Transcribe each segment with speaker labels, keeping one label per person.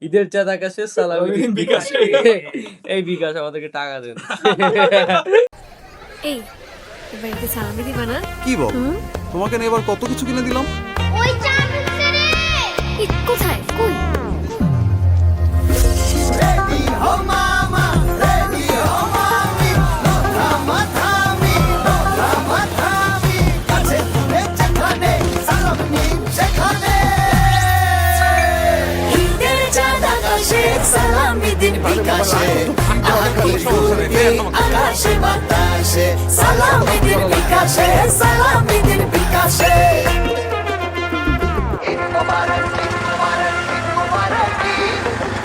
Speaker 1: ঈদের চাঁদ আকাশে সালামি দিন বিকাশে। এই বিকাশ আমাদেরকে টাকা দেন।
Speaker 2: এই এবার একটু সালামি দিবা না?
Speaker 3: কি বল, তোমাকে না এবার কত কিছু কিনে দিলাম।
Speaker 2: ওই চা ঢুকছে রে। এই কোথায় কই?
Speaker 4: Ready ho mama, ready ho mami, no drama thami, no drama thami, kache dure jekhane, salam nin sekhane. ঈদের চাঁদ আকাশে সালামি দিন বিকাশে, আকি ফুলবে আকাশে বাতাসে, সালামি দিন বিকাশে, সালামি দিন বিকাশে। ঈদ মোবারক, ঈদ মোবারক, ঈদ মোবারক।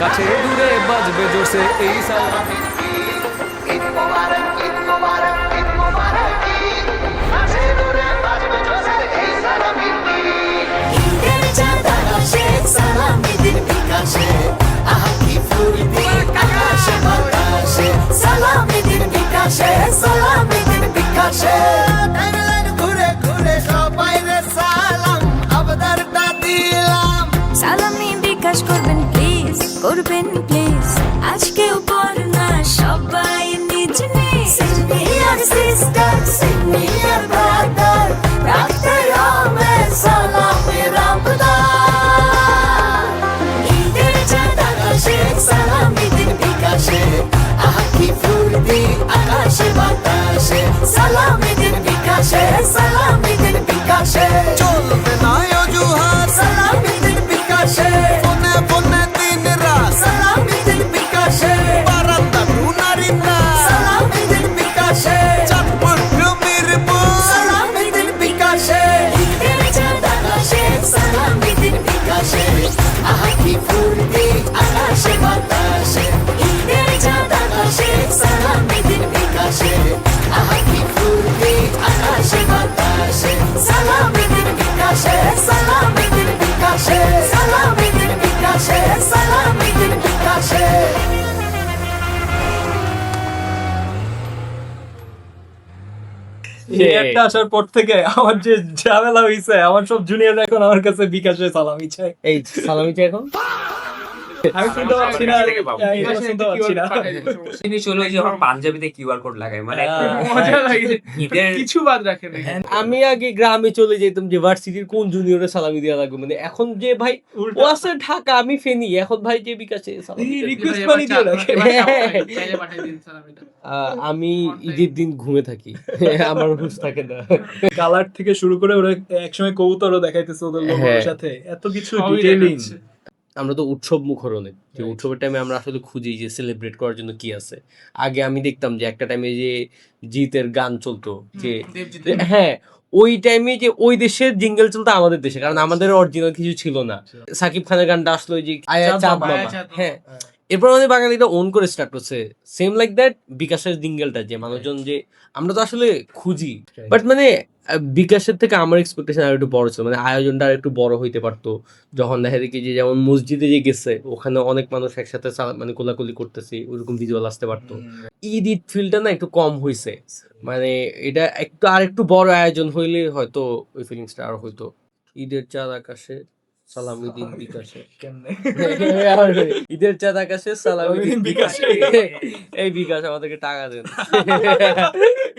Speaker 1: কাছে দূরে বাজবে জোরসে এই সালামি।
Speaker 4: ঈদ মোবারক, ঈদ মোবারক, ঈদ মোবারক। কাছে দূরে বাজবে জোরসে এই সালামি। ঈদের চাঁদ আকাশে সালামি দিন বিকাশে, আকি ফুলবে আকাশে বাতাসে, সালামি দিন বিকাশে, সালামি দিন বিকাশে। টাইমলাইন ঘুরে ঘুরে সবাই রে সালাম আবদারটা দিলাম।
Speaker 2: সালামি বিকাশ করবেন প্লিজ, করবেন প্লিজ। আজকেও করোনা সবাই নিজ নিজ।
Speaker 4: Senior sister, senior brother, রাখতে হবে সালামে রমজান। ঈদের চাঁদ আকাশে সালামি দিন বিকাশে, আকি ফুলবে আকাশে বাতাসে, সালামি দিন বিকাশে, সালামি দিন বিকাশে। চলবে না অজুহাত, সালামি দিন বিকাশে। ফোনে ফোনে দিন রাত, সালামি দিন বিকাশে। বারান্দা টুনারিন্দা, সালামি দিন বিকাশে। চাঁদপুর মিরপুর, সালামি দিন বিকাশে। ঈদের চাঁদ আকাশে সালামি দিন বিকাশে, আকি ফুলবে আকাশে বাতাসে। ঈদের চাঁদ আকাশে সালামি দিন বিকাশে, আকি ফুলবে আকাশে বাতাসে, সালামি দিন বিকাশে, সালামি দিন বিকাশে, সালামি দিন বিকাশে, সালামি দিন বিকাশে।
Speaker 5: একটা আসার পর থেকে আমার যে ঝামেলা হয়েছে, আমার সব জুনিয়র এখন আমার কাছে বিকাশে সালামি চাই।
Speaker 1: এই সালামি চাই এখন।
Speaker 5: আমি শুনতে পাচ্ছি না, আমি এটা শুনতে পাচ্ছি না।
Speaker 6: জিনিস হলো যে আমার পাঞ্জাবিতে কিউআর কোড লাগায়, মানে
Speaker 5: মজা লাগে।
Speaker 6: ঈদের
Speaker 5: কিছু বাদ রাখে না।
Speaker 1: আমি আগে গ্রামে চলে যেতাম যে ভার্সিটির কোন জুনিয়রে সালামি দেওয়া লাগবে, মানে এখন যে ভাই ও আছে ঢাকা আমি ফেনি, এখন ভাই যে বিকাশে সালামি দেয়।
Speaker 5: রিকোয়েস্ট পানি দিয়ে রাখে।
Speaker 1: আমি ঈদের দিন ঘুমে থাকি, আমার হুঁশ থাকে না।
Speaker 5: কালার থেকে শুরু করে ওরা একসময় কবুতরও দেখাইতেছে ওদের লোকের
Speaker 1: হ্যাঁ।
Speaker 5: সাথে, এত কিছু ডিটেইলিং।
Speaker 1: আমরা তো উৎসব মুখর অনেক, যে উৎসবের টাইমে আমরা আসলে খুঁজি যে সেলিব্রেট করার জন্য কি আছে। আগে আমি দেখতাম যে একটা টাইমে যে জিতের গান চলতো, যে হ্যাঁ ওই টাইমে যে ওই দেশের জিঙ্গেল চলতো আমাদের দেশে, কারণ আমাদের অরিজিনাল কিছু ছিল না। সাকিব খানের গানটা আসলো ওই যে আয়া চাঁদ মামা, হ্যাঁ এরপর আমাদের বাঙালিটা ওন করে স্টার্ট করছে সেম লাইক দ্যাট বিকাশের জিঙ্গেলটা, যে মানুষজন যে আমরা তো আসলে খুঁজি, বাট মানে বিকাশের থেকে আমার এক্সপেকটেশন আর একটু বড় ছিল, মানে আয়োজনটা আর একটু বড় হইতে পারতো। যখন দেখা দেখি যে যেমন মসজিদে যে গেছে ওখানে অনেক মানুষ একসাথে মানে কোলাকুলি করতেছে, ওইরকম ভিজুয়াল আসতে পারতো। ঈদ ঈদ ফিলটা না একটু কম হয়েছে, মানে এটা একটু আর একটু বড় আয়োজন হইলে হয়তো ওই ফিলিংসটা আর হইতো। ঈদের চাঁদ আকাশে সালামি দিন বিকাশে। ঈদের চাঁদ আকাশে সালামি দিন বিকাশে। এই বিকাশ আমাদেরকে টাকা দেন।